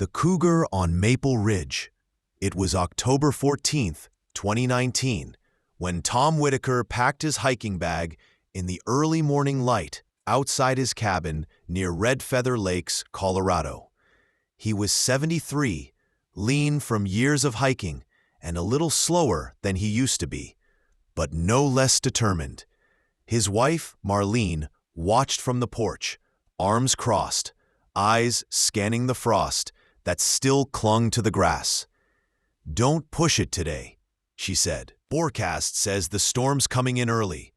The Cougar on Maple Ridge. It was October 14th, 2019, when Tom Whitaker packed his hiking bag in the early morning light outside his cabin near Red Feather Lakes, Colorado. He was 73, lean from years of hiking, and a little slower than he used to be, but no less determined. His wife, Marlene, watched from the porch, arms crossed, eyes scanning the frost that still clung to the grass. "Don't push it today," she said. "Forecast says the storm's coming in early."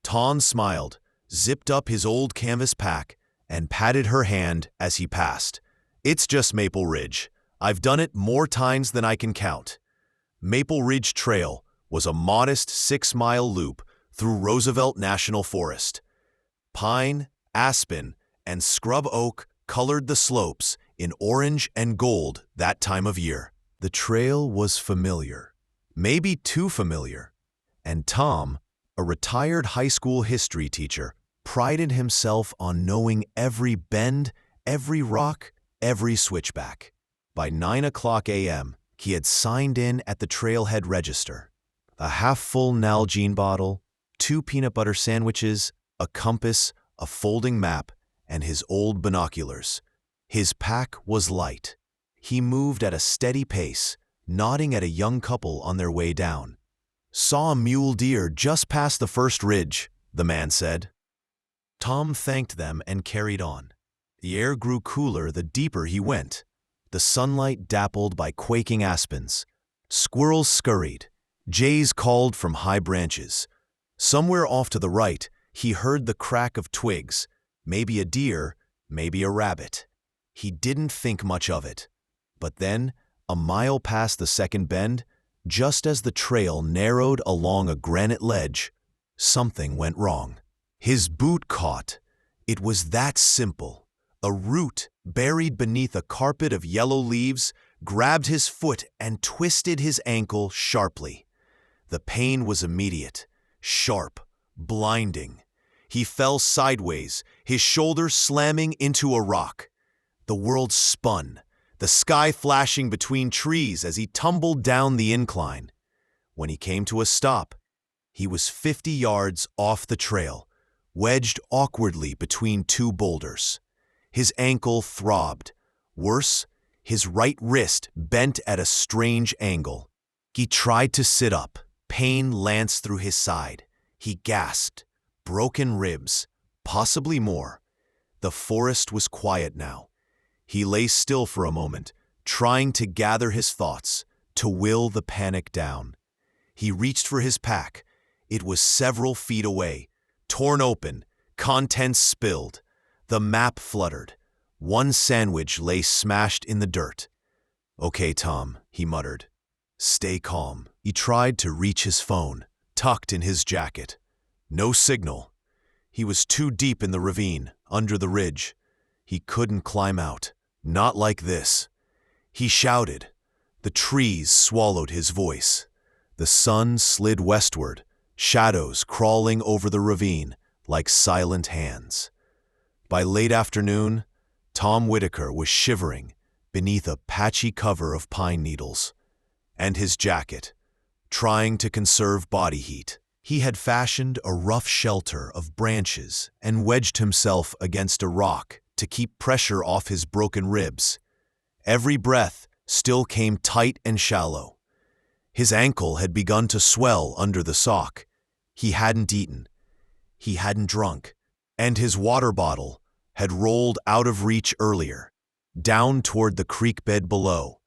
Tom smiled, zipped up his old canvas pack, and patted her hand as he passed. "It's just Maple Ridge. I've done it more times than I can count." Maple Ridge Trail was a modest 6-mile loop through Roosevelt National Forest. Pine, aspen, and scrub oak colored the slopes in orange and gold that time of year. The trail was familiar, maybe too familiar, and Tom, a retired high school history teacher, prided himself on knowing every bend, every rock, every switchback. By 9 a.m., he had signed in at the trailhead register. A half-full Nalgene bottle, 2 peanut butter sandwiches, a compass, a folding map, and his old binoculars. His pack was light. He moved at a steady pace, nodding at a young couple on their way down. "Saw a mule deer just past the first ridge," the man said. Tom thanked them and carried on. The air grew cooler the deeper he went. The sunlight dappled by quaking aspens. Squirrels scurried. Jays called from high branches. Somewhere off to the right, he heard the crack of twigs. Maybe a deer, maybe a rabbit. He didn't think much of it. But then, a mile past the second bend, just as the trail narrowed along a granite ledge, something went wrong. His boot caught. It was that simple. A root buried beneath a carpet of yellow leaves grabbed his foot and twisted his ankle sharply. The pain was immediate, sharp, blinding. He fell sideways, his shoulder slamming into a rock. The world spun, the sky flashing between trees as he tumbled down the incline. When he came to a stop, he was 50 yards off the trail, wedged awkwardly between 2 boulders. His ankle throbbed. Worse, his right wrist bent at a strange angle. He tried to sit up. Pain lanced through his side. He gasped. Broken ribs, possibly more. The forest was quiet now. He lay still for a moment, trying to gather his thoughts, to will the panic down. He reached for his pack. It was several feet away, torn open, contents spilled. The map fluttered. One sandwich lay smashed in the dirt. "Okay, Tom," he muttered. "Stay calm." He tried to reach his phone, tucked in his jacket. No signal. He was too deep in the ravine, under the ridge. He couldn't climb out. Not like this. He shouted. The trees swallowed his voice. The sun slid westward, shadows crawling over the ravine like silent hands. By late afternoon, Tom Whitaker was shivering beneath a patchy cover of pine needles. And his jacket, trying to conserve body heat. He had fashioned a rough shelter of branches and wedged himself against a rock to keep pressure off his broken ribs. Every breath still came tight and shallow. His ankle had begun to swell under the sock. He hadn't eaten. He hadn't drunk. And his water bottle had rolled out of reach earlier, down toward the creek bed below.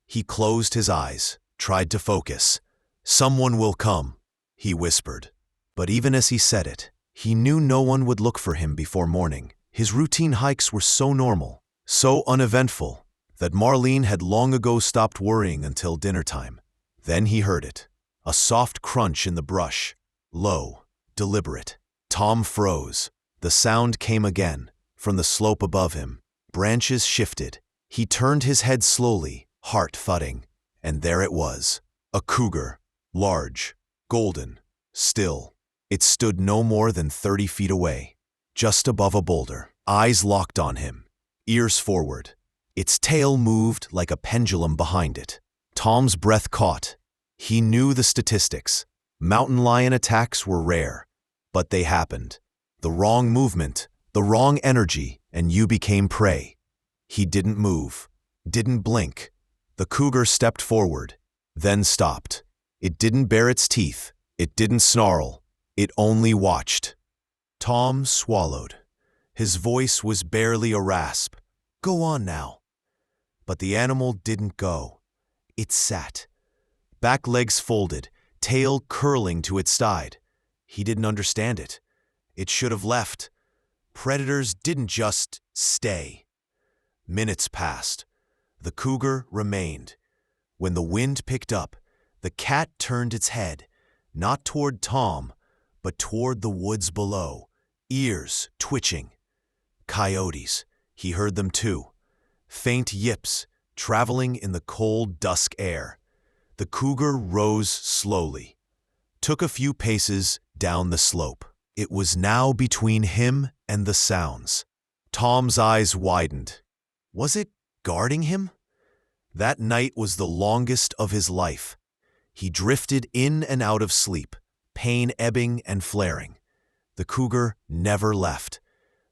He closed his eyes, tried to focus. "Someone will come," he whispered. But even as he said it, he knew no one would look for him before morning. His routine hikes were so normal, so uneventful, that Marlene had long ago stopped worrying until dinner time. Then he heard it, a soft crunch in the brush, low, deliberate. Tom froze. The sound came again, from the slope above him. Branches shifted. He turned his head slowly, heart thudding, and there it was, a cougar, large, golden, still. It stood no more than 30 feet away, just above a boulder, eyes locked on him, ears forward. Its tail moved like a pendulum behind it. Tom's breath caught. He knew the statistics. Mountain lion attacks were rare, but they happened. The wrong movement, the wrong energy, and you became prey. He didn't move, didn't blink. The cougar stepped forward, then stopped. It didn't bare its teeth, it didn't snarl, it only watched. Tom swallowed. His voice was barely a rasp. Go on now. But the animal didn't go. It sat. Back legs folded, tail curling to its side. He didn't understand it. It should have left. Predators didn't just stay. Minutes passed. The cougar remained. When the wind picked up, the cat turned its head, not toward Tom, but toward the woods below, ears twitching. Coyotes, he heard them too. Faint yips, traveling in the cold dusk air. The cougar rose slowly, took a few paces down the slope. It was now between him and the sounds. Tom's eyes widened. Was it guarding him? That night was the longest of his life. He drifted in and out of sleep, pain ebbing and flaring. The cougar never left.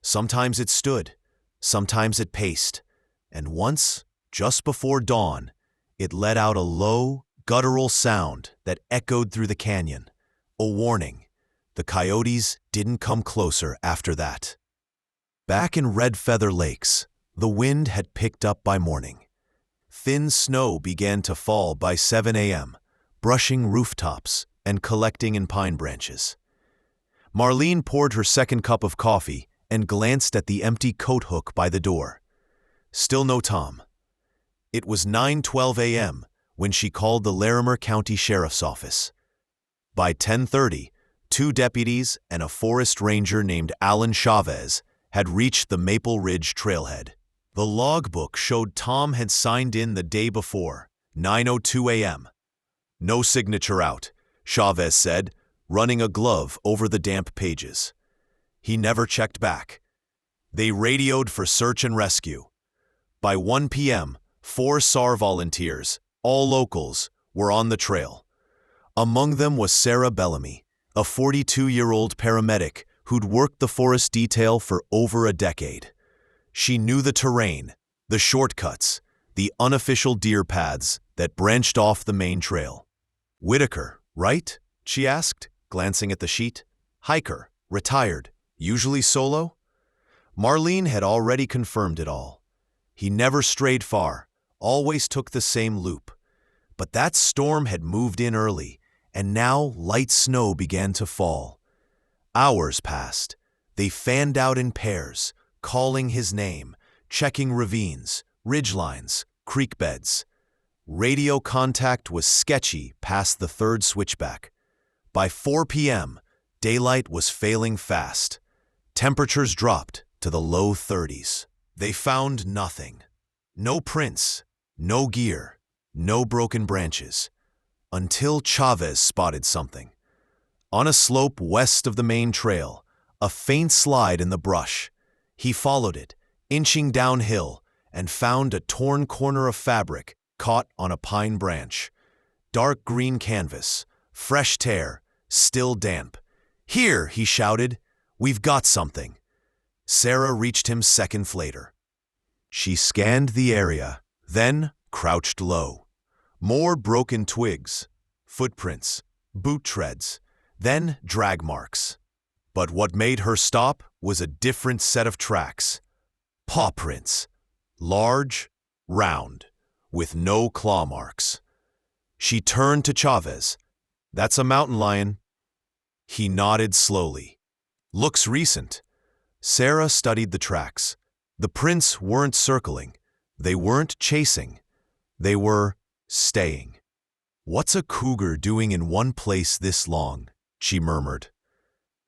Sometimes it stood, sometimes it paced, and once, just before dawn, it let out a low, guttural sound that echoed through the canyon. A warning. The coyotes didn't come closer after that. Back in Red Feather Lakes, the wind had picked up by morning. Thin snow began to fall by 7 a.m., brushing rooftops and collecting in pine branches. Marlene poured her second cup of coffee and glanced at the empty coat hook by the door. Still no Tom. It was 9:12 a.m. when she called the Larimer County Sheriff's Office. By 10:30, 2 deputies and a forest ranger named Alan Chavez had reached the Maple Ridge trailhead. The logbook showed Tom had signed in the day before, 9:02 a.m. No signature out, Chavez said, running a glove over the damp pages. He never checked back. They radioed for search and rescue. By 1 p.m., 4 SAR volunteers, all locals, were on the trail. Among them was Sarah Bellamy, a 42-year-old paramedic who'd worked the forest detail for over a decade. She knew the terrain, the shortcuts, the unofficial deer paths that branched off the main trail. Whitaker, right? She asked, glancing at the sheet. Hiker, retired, usually solo? Marlene had already confirmed it all. He never strayed far, always took the same loop. But that storm had moved in early, and now light snow began to fall. Hours passed. They fanned out in pairs, calling his name, checking ravines, ridgelines, creek beds. Radio contact was sketchy past the 3rd switchback. By 4 p.m., daylight was failing fast. Temperatures dropped to the low 30s. They found nothing. No prints, no gear, no broken branches. Until Chavez spotted something. On a slope west of the main trail, a faint slide in the brush. He followed it, inching downhill, and found a torn corner of fabric caught on a pine branch. Dark green canvas, fresh tear, still damp. "Here," he shouted, "we've got something." Sarah reached him seconds later. She scanned the area, then crouched low. More broken twigs, footprints, boot treads, then drag marks. But what made her stop was a different set of tracks. Paw prints, large, round, with no claw marks. She turned to Chavez. "That's a mountain lion." He nodded slowly. "Looks recent." Sarah studied the tracks. The prints weren't circling. They weren't chasing. They were staying. "What's a cougar doing in one place this long?" she murmured.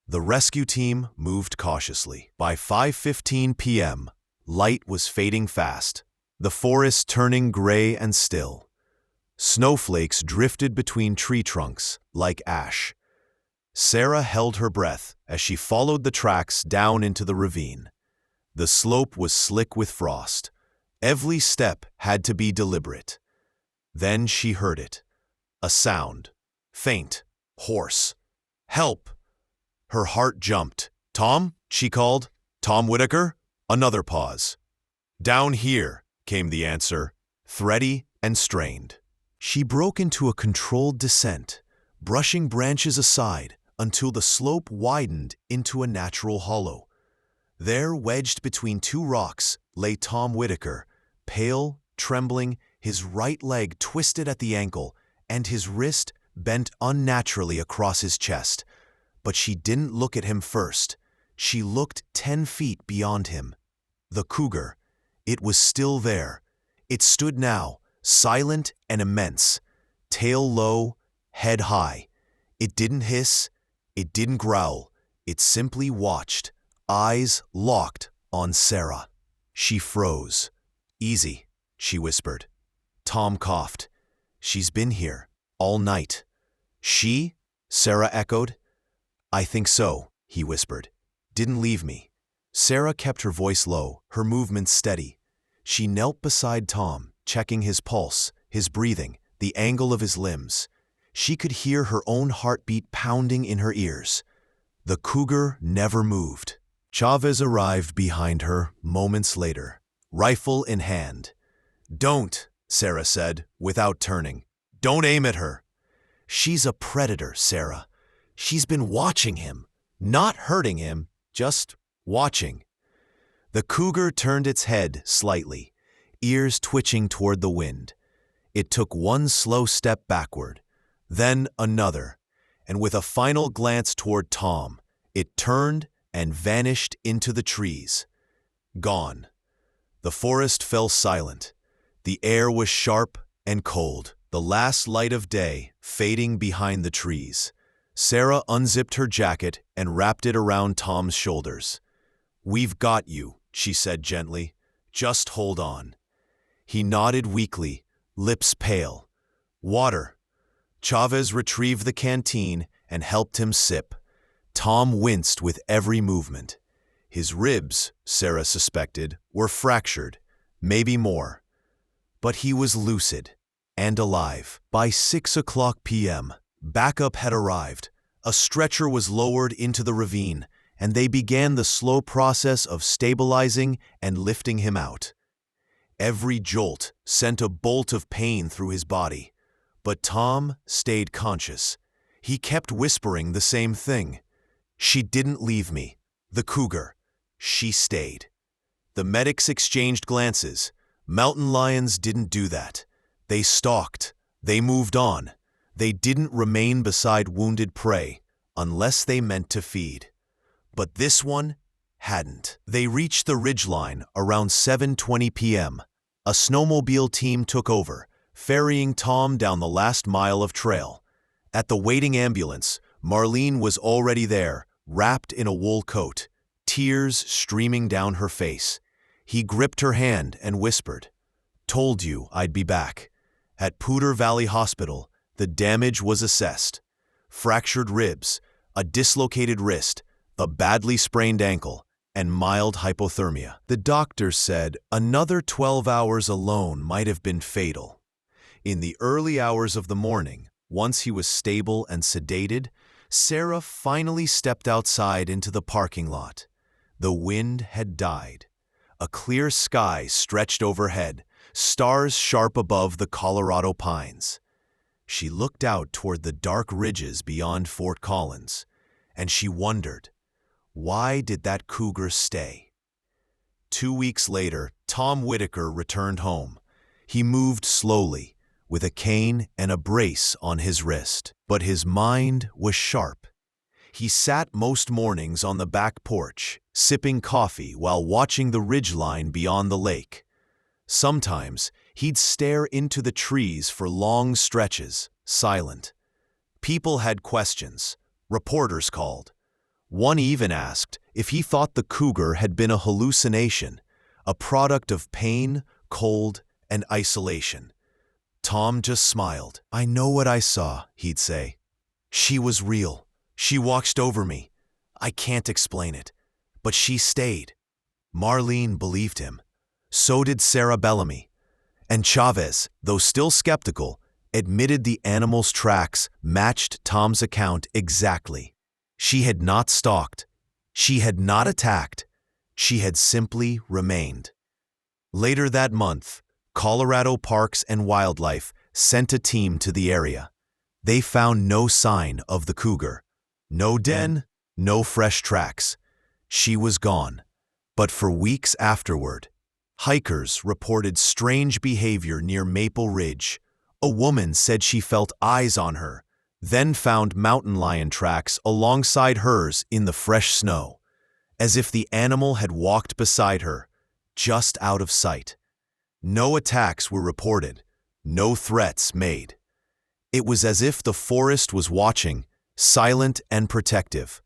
The rescue team moved cautiously. By 5:15 p.m., light was fading fast, the forest turning gray and still. Snowflakes drifted between tree trunks like ash. Sarah held her breath as she followed the tracks down into the ravine. The slope was slick with frost. Every step had to be deliberate. Then she heard it. A sound. Faint. Hoarse. Help! Her heart jumped. Tom? She called. Tom Whitaker? Another pause. Down here, came the answer, thready and strained. She broke into a controlled descent, brushing branches aside until the slope widened into a natural hollow. There, wedged between two rocks, lay Tom Whitaker, pale, trembling, his right leg twisted at the ankle, and his wrist bent unnaturally across his chest. But she didn't look at him first. She looked 10 feet beyond him. The cougar. It was still there. It stood now, silent and immense, tail low, head high. It didn't hiss. It didn't growl. It simply watched, eyes locked on Sarah. She froze. Easy, she whispered. Tom coughed. She's been here all night. She? Sarah echoed. I think so, he whispered. Didn't leave me. Sarah kept her voice low, her movements steady. She knelt beside Tom, checking his pulse, his breathing, the angle of his limbs. She could hear her own heartbeat pounding in her ears. The cougar never moved. Chavez arrived behind her moments later, rifle in hand. Don't, Sarah said, without turning. Don't aim at her. She's a predator, Sarah. She's been watching him, not hurting him, just watching. The cougar turned its head slightly, ears twitching toward the wind. It took one slow step backward, then another, and with a final glance toward Tom, it turned and vanished into the trees. Gone. The forest fell silent. The air was sharp and cold, the last light of day fading behind the trees. Sarah unzipped her jacket and wrapped it around Tom's shoulders. We've got you, she said gently. Just hold on. He nodded weakly, lips pale. Water. Chavez retrieved the canteen and helped him sip. Tom winced with every movement. His ribs, Sarah suspected, were fractured, maybe more. But he was lucid and alive. By 6:00 p.m., backup had arrived. A stretcher was lowered into the ravine, and they began the slow process of stabilizing and lifting him out. Every jolt sent a bolt of pain through his body, but Tom stayed conscious. He kept whispering the same thing. She didn't leave me, the cougar. She stayed. The medics exchanged glances. Mountain lions didn't do that. They stalked. They moved on. They didn't remain beside wounded prey unless they meant to feed. But this one hadn't. They reached the ridgeline around 7:20 p.m. A snowmobile team took over, ferrying Tom down the last mile of trail. At the waiting ambulance, Marlene was already there, wrapped in a wool coat, tears streaming down her face. He gripped her hand and whispered, "Told you I'd be back." At Poudre Valley Hospital, the damage was assessed. Fractured ribs, a dislocated wrist, a badly sprained ankle, and mild hypothermia. The doctor said another 12 hours alone might have been fatal. In the early hours of the morning, once he was stable and sedated, Sarah finally stepped outside into the parking lot. The wind had died. A clear sky stretched overhead, stars sharp above the Colorado pines. She looked out toward the dark ridges beyond Fort Collins, and she wondered, why did that cougar stay? 2 weeks later, Tom Whitaker returned home. He moved slowly, with a cane and a brace on his wrist, but his mind was sharp. He sat most mornings on the back porch, sipping coffee while watching the ridgeline beyond the lake. Sometimes he'd stare into the trees for long stretches, silent. People had questions. Reporters called. One even asked if he thought the cougar had been a hallucination, a product of pain, cold, and isolation. Tom just smiled. "I know what I saw," he'd say. "She was real. She watched over me. I can't explain it. But she stayed." Marlene believed him. So did Sarah Bellamy. And Chavez, though still skeptical, admitted the animal's tracks matched Tom's account exactly. She had not stalked. She had not attacked. She had simply remained. Later that month, Colorado Parks and Wildlife sent a team to the area. They found no sign of the cougar. No den, no fresh tracks. She was gone. But for weeks afterward, hikers reported strange behavior near Maple Ridge. A woman said she felt eyes on her, then found mountain lion tracks alongside hers in the fresh snow, as if the animal had walked beside her, just out of sight. No attacks were reported, no threats made. It was as if the forest was watching, silent and protective.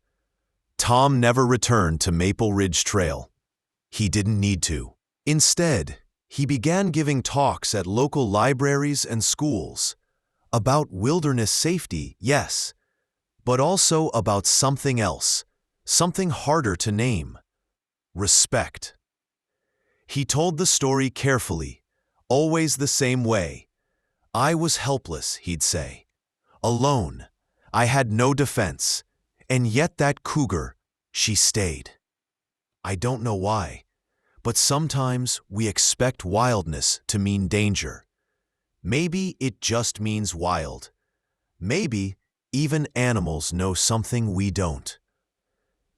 Tom never returned to Maple Ridge Trail. He didn't need to. Instead, he began giving talks at local libraries and schools about wilderness safety, yes, but also about something else, something harder to name: respect. He told the story carefully, always the same way. I was helpless, he'd say. Alone. I had no defense. And yet that cougar, she stayed. I don't know why, but sometimes we expect wildness to mean danger. Maybe it just means wild. Maybe even animals know something we don't.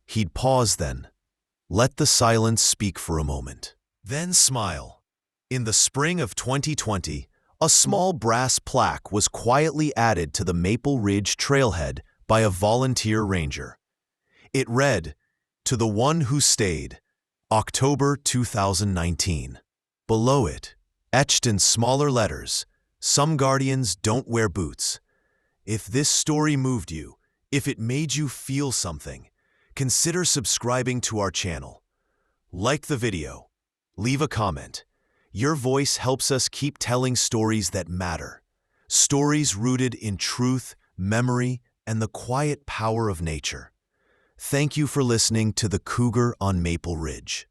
He'd pause then, let the silence speak for a moment, then smile. In the spring of 2020, a small brass plaque was quietly added to the Maple Ridge trailhead by a volunteer ranger. It read, "To the one who stayed, October 2019. Below it, etched in smaller letters, "Some guardians don't wear boots." If this story moved you, if it made you feel something, consider subscribing to our channel. Like the video. Leave a comment. Your voice helps us keep telling stories that matter. Stories rooted in truth, memory, and the quiet power of nature. Thank you for listening to The Cougar on Maple Ridge.